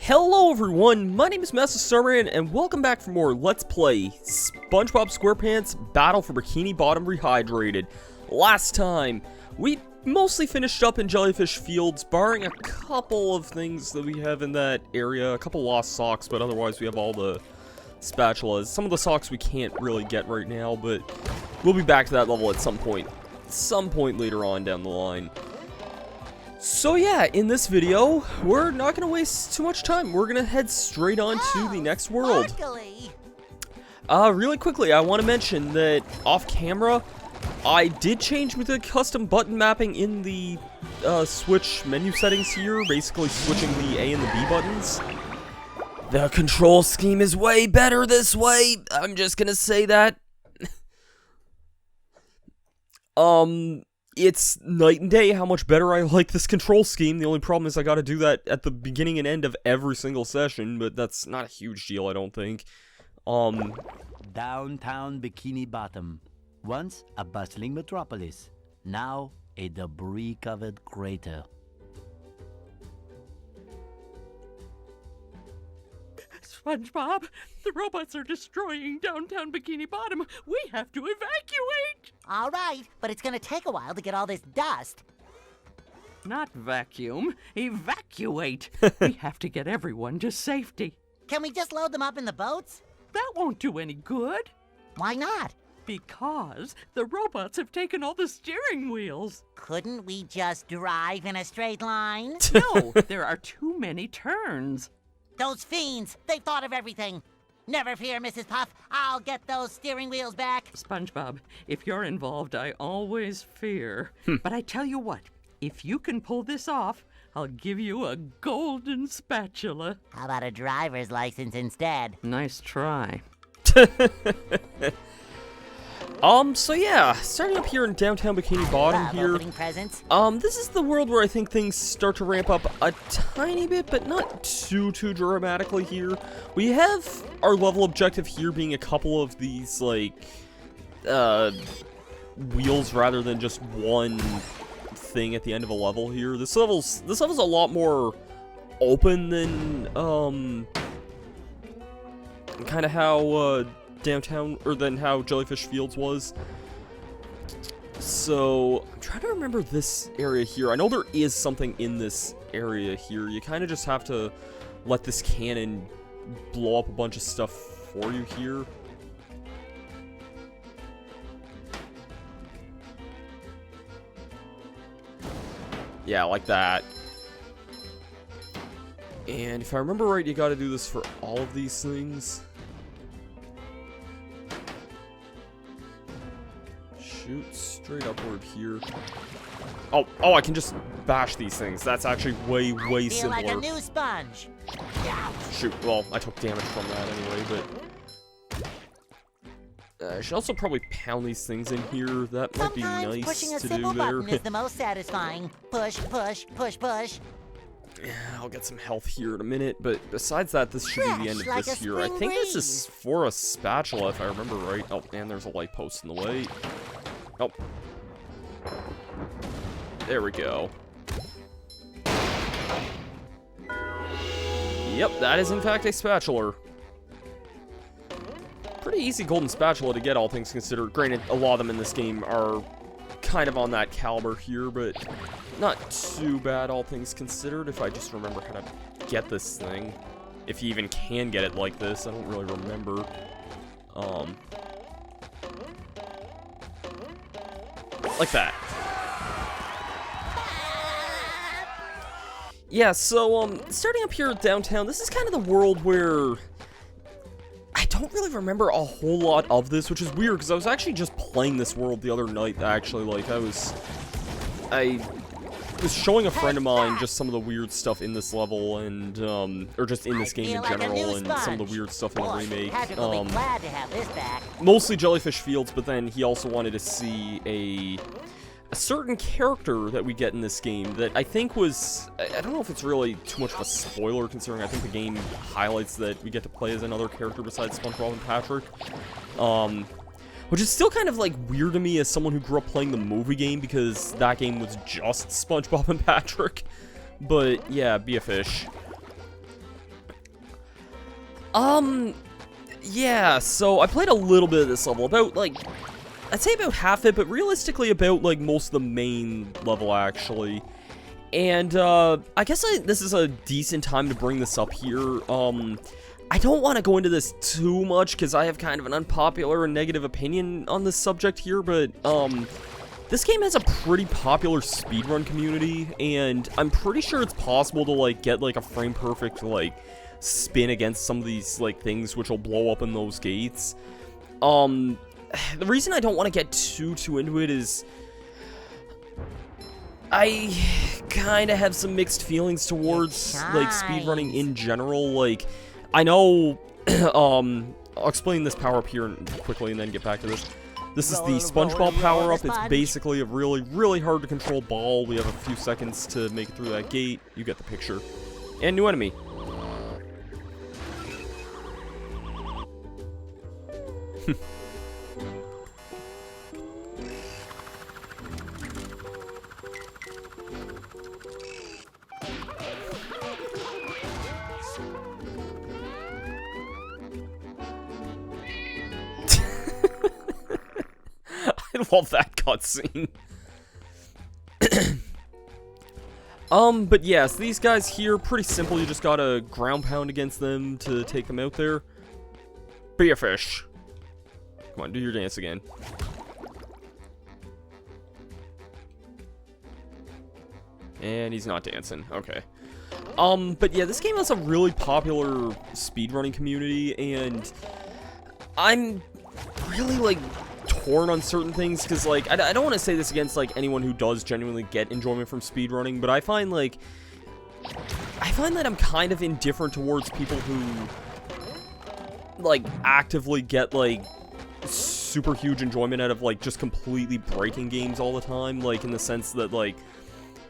Hello everyone, my name is Master Starman, and welcome back for more Let's Play Spongebob Squarepants Battle for Bikini Bottom Rehydrated. Last time, we mostly finished up in Jellyfish Fields, barring a couple of things that we have in that area, a couple lost socks, but otherwise we have all the spatulas. Some of the socks we can't really get right now, but we'll be back to that level at some point later on down the line. So yeah, in this video, we're not going to waste too much time. We're going to head straight on to the next world. Really quickly, I want to mention that off camera, I did change with the custom button mapping in the Switch menu settings here, basically switching the A and the B buttons. The control scheme is way better this way. I'm just going to say that. It's night and day how much better I like this control scheme. The only problem is I gotta do that at the beginning and end of every single session, but that's not a huge deal, I don't think. Downtown Bikini Bottom. Once a bustling metropolis, now a debris-covered crater. SpongeBob, the robots are destroying downtown Bikini Bottom. We have to evacuate! All right, but it's gonna take a while to get all this dust. Not vacuum, evacuate! We have to get everyone to safety. Can we just load them up in the boats? That won't do any good. Why not? Because the robots have taken all the steering wheels. Couldn't we just drive in a straight line? No, there are too many turns. Those fiends, they've thought of everything. Never fear, Mrs. Puff. I'll get those steering wheels back. SpongeBob, if you're involved, I always fear. But I tell you what, if you can pull this off, I'll give you a golden spatula. How about a driver's license instead? Nice try. So yeah, starting up here in downtown Bikini Bottom here. Presents. This is the world where I think things start to ramp up a tiny bit, but not too dramatically here. We have our level objective here being a couple of these, like, wheels rather than just one thing at the end of a level here. This level's a lot more open than, kind of how, downtown, or than how Jellyfish Fields was. So, I'm trying to remember this area here. I know there is something in this area here. You kind of just have to let this cannon blow up a bunch of stuff for you here. Yeah, like that. And if I remember right, you gotta do this for all of these things. Shoot straight upward here. Oh, I can just bash these things. That's actually way Feel like a simpler. new sponge. Shoot, well, I took damage from that anyway, but I should also probably pound these things in here. That might be Sometimes nice pushing a to simple do there. button is the most satisfying. Push, push, push, push. Yeah, I'll get some health here in a minute, but besides that, this should be the end of Fresh like this a here. I spring think this breeze. is for a spatula, if I remember right. Oh, and there's a light post in the way. Oh. There we go. Yep, that is in fact a spatula. Pretty easy golden spatula to get, all things considered. Granted, a lot of them in this game are kind of on that caliber here, but not too bad, all things considered, if I just remember how to get this thing. If you even can get it like this, I don't really remember. Like that. Yeah, so, starting up here at downtown, this is kind of the world where I don't really remember a whole lot of this, which is weird, because I was actually just playing this world the other night, actually. Like, I was showing a friend of mine just some of the weird stuff in this level, and, or just in this game in general, and some of the weird stuff in the remake. Glad to have this back. Mostly Jellyfish Fields, but then he also wanted to see a certain character that we get in this game that I think was, I don't know if it's really too much of a spoiler, considering I think the game highlights that we get to play as another character besides SpongeBob and Patrick. Which is still kind of, like, weird to me as someone who grew up playing the movie game, because that game was just SpongeBob and Patrick. But, yeah, be a fish. Yeah, so I played a little bit of this level, about, like, I'd say about half it, but realistically about, like, most of the main level, actually. And, I guess this is a decent time to bring this up here. I don't want to go into this too much, because I have kind of an unpopular and negative opinion on this subject here, but, this game has a pretty popular speedrun community, and I'm pretty sure it's possible to, like, get, like, a frame-perfect, like, spin against some of these, like, things which will blow up in those gates. The reason I don't want to get too into it is I kind of have some mixed feelings towards, like, speedrunning in general. Like, I know, I'll explain this power-up here quickly and then get back to this. This is the Spongebob power-up. It's basically a really, really hard-to-control ball. We have a few seconds to make it through that gate. You get the picture. And new enemy. I love that cutscene. But yes, these guys here, pretty simple. You just gotta ground pound against them to take them out there. Be a fish. Come on, do your dance again. And he's not dancing. Okay. But yeah, this game has a really popular speedrunning community, and I'm really, like, torn on certain things, because, like, I don't want to say this against, like, anyone who does genuinely get enjoyment from speedrunning, but I find that I'm kind of indifferent towards people who, like, actively get, like, super huge enjoyment out of, like, just completely breaking games all the time, like, in the sense that, like,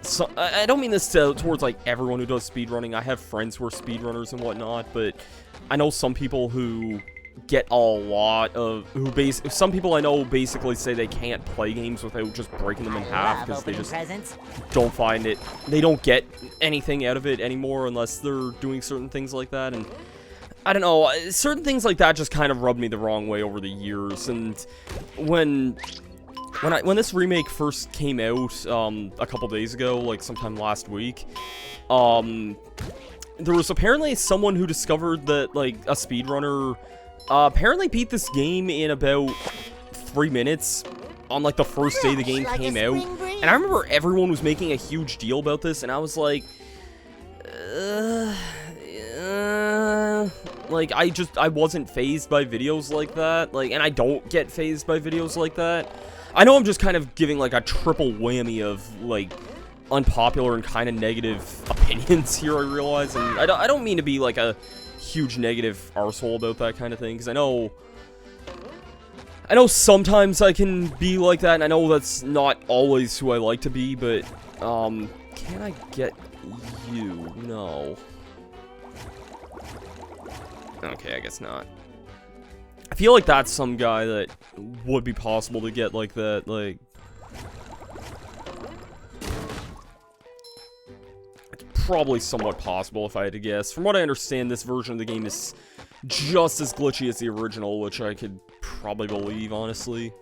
so, I don't mean this towards, like, everyone who does speedrunning. I have friends who are speedrunners and whatnot, but I know some people who get a lot of, some people I know basically say they can't play games without just breaking them in half, because they just don't find it, they don't get anything out of it anymore unless they're doing certain things like that. And I don't know, certain things like that just kind of rubbed me the wrong way over the years. And when this remake first came out, a couple days ago, like sometime last week, there was apparently someone who discovered that, like, a speedrunner apparently beat this game in about 3 minutes on, like, the first day the game came out. And I remember everyone was making a huge deal about this, and I was like, like, I wasn't fazed by videos like that, like, and I don't get fazed by videos like that. I know I'm just kind of giving, like, a triple whammy of, like, unpopular and kind of negative opinions here, I realize, and I don't mean to be, like, a huge negative arsehole about that kind of thing, because I know sometimes I can be like that, and I know that's not always who I like to be, but, can I get you? No. Okay, I guess not. I feel like that's some guy that would be possible to get like that, like... It's probably somewhat possible if I had to guess. From what I understand, this version of the game is just as glitchy as the original, which I could probably believe, honestly.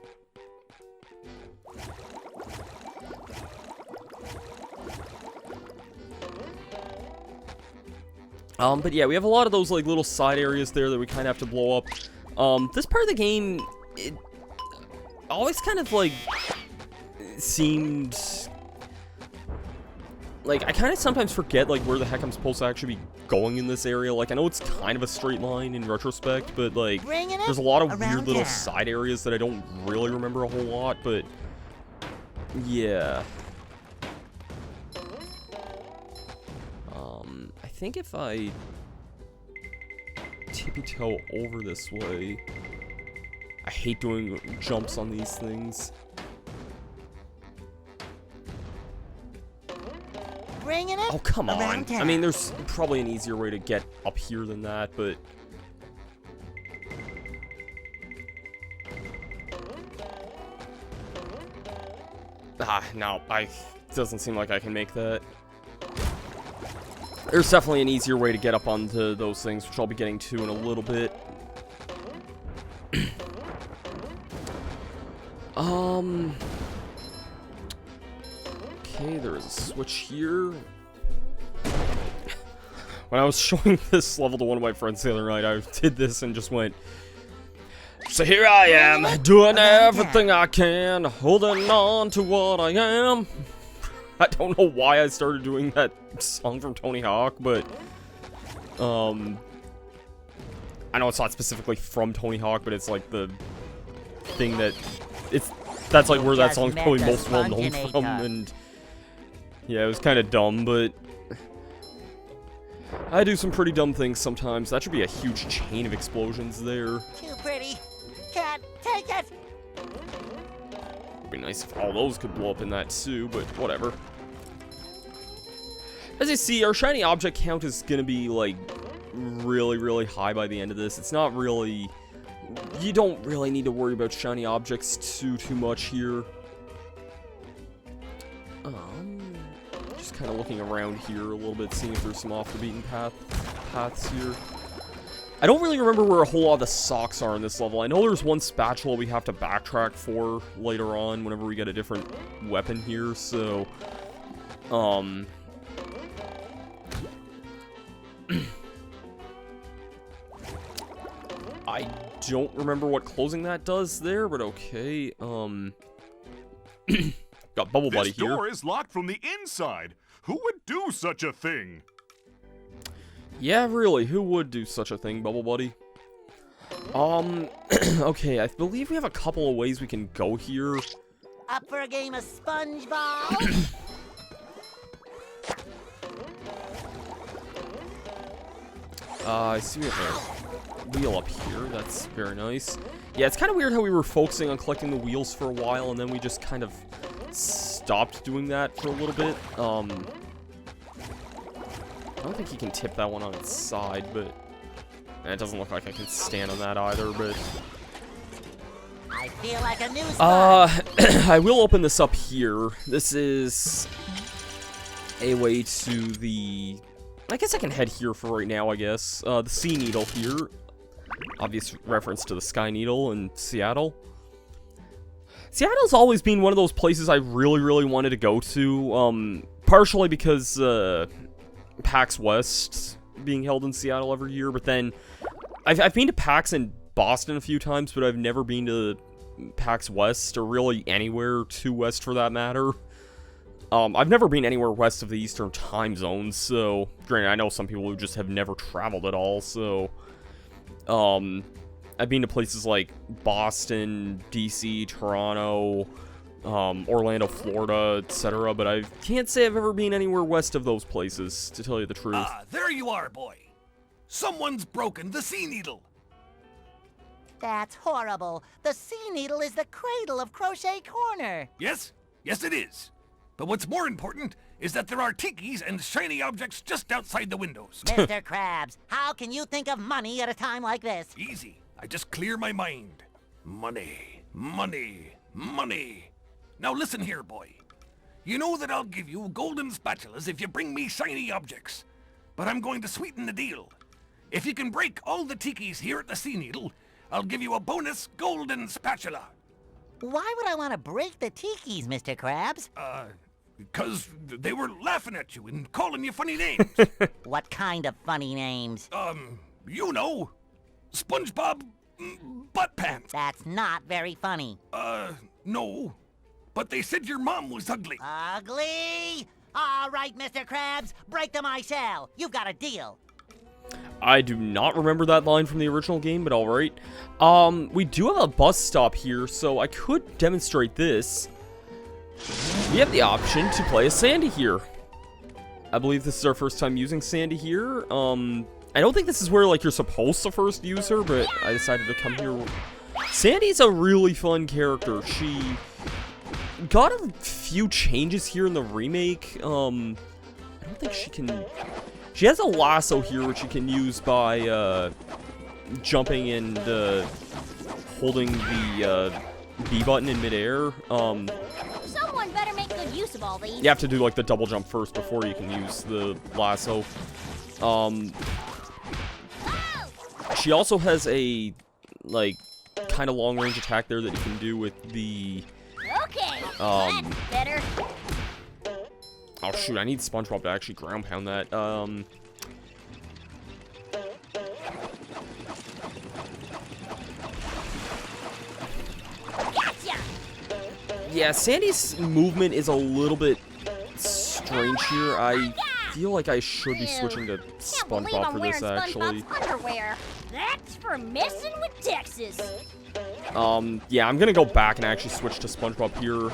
But yeah, we have a lot of those, like, little side areas there that we kind of have to blow up. This part of the game, it always kind of, like, seemed... Like, I kind of sometimes forget, like, where the heck I'm supposed to actually be going in this area. Like, I know it's kind of a straight line in retrospect, but, like, there's a lot of weird little side areas that I don't really remember a whole lot, but... Yeah. I think if I tippy-toe over this way... I hate doing jumps on these things. Oh, come on. I mean, there's probably an easier way to get up here than that, but... No, it doesn't seem like I can make that. There's definitely an easier way to get up onto those things, which I'll be getting to in a little bit. Okay, there is a switch here. When I was showing this level to one of my friends the other night, I did this and just went, so here I am, doing everything I can, holding on to what I am. I don't know why I started doing that song from Tony Hawk, but, I know it's not specifically from Tony Hawk, but it's like the thing that, that's like where that song's probably most well known from, and yeah, it was kind of dumb, but I do some pretty dumb things sometimes. That should be a huge chain of explosions there. Too pretty. Can't take it. It'd be nice if all those could blow up in that too, but whatever. As you see, our shiny object count is gonna be like really, really high by the end of this. It's not really, you don't really need to worry about shiny objects too much here. Just kind of looking around here a little bit, seeing if there's some off the beaten paths here. I don't really remember where a whole lot of the socks are in this level. I know there's one spatula we have to backtrack for later on whenever we get a different weapon here, so I don't remember what closing that does there, but okay. Got Bubble Buddy here. This door is locked from the inside. Who would do such a thing? Yeah, really, who would do such a thing, Bubble Buddy? Okay, I believe we have a couple of ways we can go here. Up for a game of Spongebob? I see we have a wheel up here. That's very nice. Yeah, it's kind of weird how we were focusing on collecting the wheels for a while, and then we just kind of stopped doing that for a little bit. I don't think he can tip that one on its side, but it doesn't look like I can stand on that either, but I feel like a new spot. I will open this up here. This is a way to the, I guess I can head here for right now, I guess. The Sea Needle here. Obvious reference to the Sky Needle in Seattle. Seattle's always been one of those places I really wanted to go to, partially because PAX West being held in Seattle every year, but then I've been to PAX in Boston a few times, but I've never been to PAX West, or really anywhere to West for that matter. I've never been anywhere west of the Eastern time zone, so granted, I know some people who just have never traveled at all, so I've been to places like Boston, DC, Toronto, Orlando, Florida, etc., but I can't say I've ever been anywhere west of those places, to tell you the truth. Ah, there you are, boy. Someone's broken the Sea Needle. That's horrible. The Sea Needle is the cradle of Crochet Corner. Yes? Yes, it is. But what's more important is that there are tikis and shiny objects just outside the windows. Mr. Krabs, how can you think of money at a time like this? Easy. I just clear my mind. Money, money, money. Now listen here, boy. You know that I'll give you golden spatulas if you bring me shiny objects. But I'm going to sweeten the deal. If you can break all the tikis here at the Sea Needle, I'll give you a bonus golden spatula. Why would I want to break the tikis, Mr. Krabs? Because they were laughing at you and calling you funny names. What kind of funny names? You know. SpongeBob Butt Pants. That's not very funny. No. But they said your mom was ugly. Ugly? All right, Mr. Krabs, break them I shall. You've got a deal. I do not remember that line from the original game, but alright. We do have a bus stop here, so I could demonstrate this. We have the option to play as Sandy here. I believe this is our first time using Sandy here. I don't think this is where, like, you're supposed to first use her, but I decided to come here. Sandy's a really fun character. She got a few changes here in the remake. I don't think she can... She has a lasso here, which you can use by, jumping and, holding the, B button in midair. Someone better make good use of all these. You have to do, like, the double jump first before you can use the lasso. She also has a, like, kind of long-range attack there that you can do with the... Okay, that's better. Oh, shoot, I need Spongebob to actually ground pound that. Gotcha. Yeah, Sandy's movement is a little bit strange here. I feel like I should be switching to Can't believe SpongeBob I'm for wearing this, actually. SpongeBob's underwear. That's for messing with Texas. Yeah, I'm gonna go back and actually switch to SpongeBob here.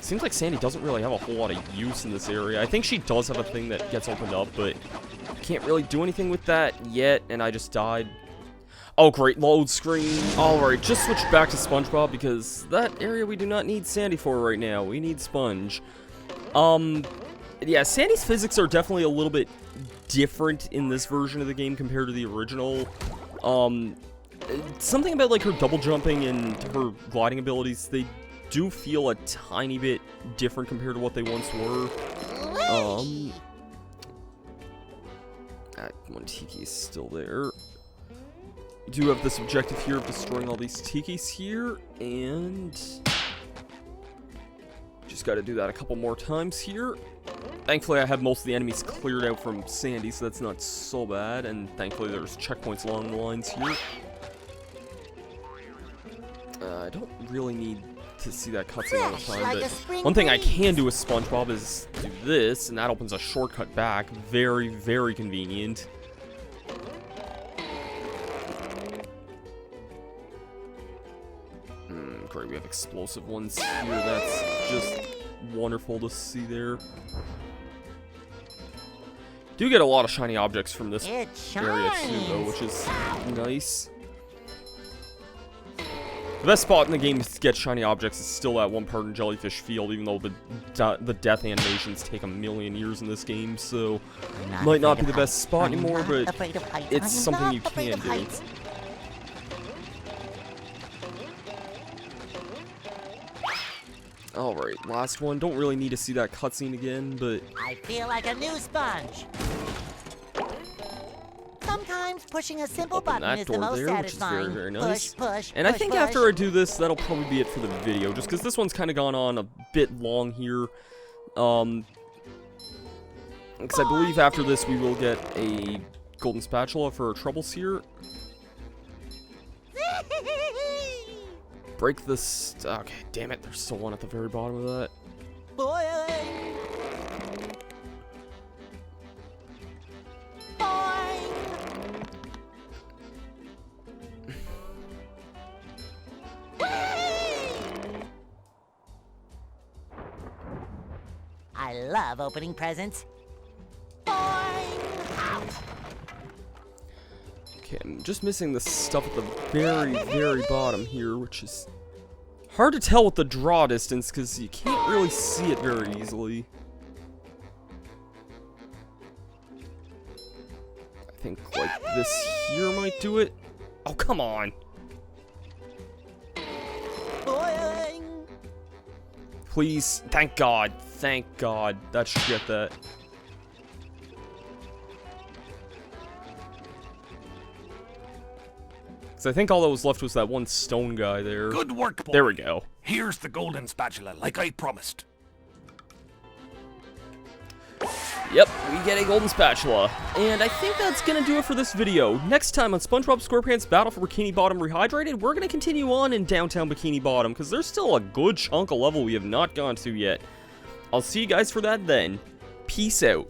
Seems like Sandy doesn't really have a whole lot of use in this area. I think she does have a thing that gets opened up, but can't really do anything with that yet, and I just died. Oh, great, load screen. Alright, just switch back to SpongeBob, because that area we do not need Sandy for right now. We need Sponge. Yeah, Sandy's physics are definitely a little bit different in this version of the game compared to the original. Something about, like, her double jumping and her gliding abilities, they do feel a tiny bit different compared to what they once were. That one Tiki is still there. We do have this objective here of destroying all these Tikis here, and... just gotta do that a couple more times here. Thankfully, I have most of the enemies cleared out from Sandy, so that's not so bad, and thankfully there's checkpoints along the lines here. I don't really need to see that cutscene all the time, Like but a spring one thing I breeze. can do with SpongeBob is do this, and that opens a shortcut back. Very, very convenient. Great, we have explosive ones here. That's just wonderful to see there. Do get a lot of shiny objects from this It area too, though, shines. which is nice. The best spot in the game to get shiny objects is still that one part in Jellyfish Field, even though the death animations take a million years in this game, so I'm might not afraid be of the best heights. spot I'm anymore, not but afraid of heights. it's I'm something not you afraid can of do. heights. Alright, last one. Don't really need to see that cutscene again, but I feel like a new sponge. Sometimes pushing a simple open button that is the door most there, which is satisfying. very, very nice. Push, push, And I push, think push. after I do this, that'll probably be it for the video, just because this one's kind of gone on a bit long here. Because I believe after this we will get a golden spatula for our troubles here. Break this. Okay, damn it, there's still one at the very bottom of that. Boing. Boing. I love opening presents. Boing. Okay, I'm just missing the stuff at the very, very bottom here, which is hard to tell with the draw distance, because you can't really see it very easily. I think, like, this here might do it. Oh, come on. Boing. Please. Thank God. Thank God. That should get that. Because I think all that was left was that one stone guy there. Good work, boy. There we go. Here's the golden spatula, like I promised. Yep, we get a golden spatula. And I think that's going to do it for this video. Next time on Spongebob Squarepants Battle for Bikini Bottom Rehydrated, we're going to continue on in downtown Bikini Bottom, because there's still a good chunk of level we have not gone to yet. I'll see you guys for that then. Peace out.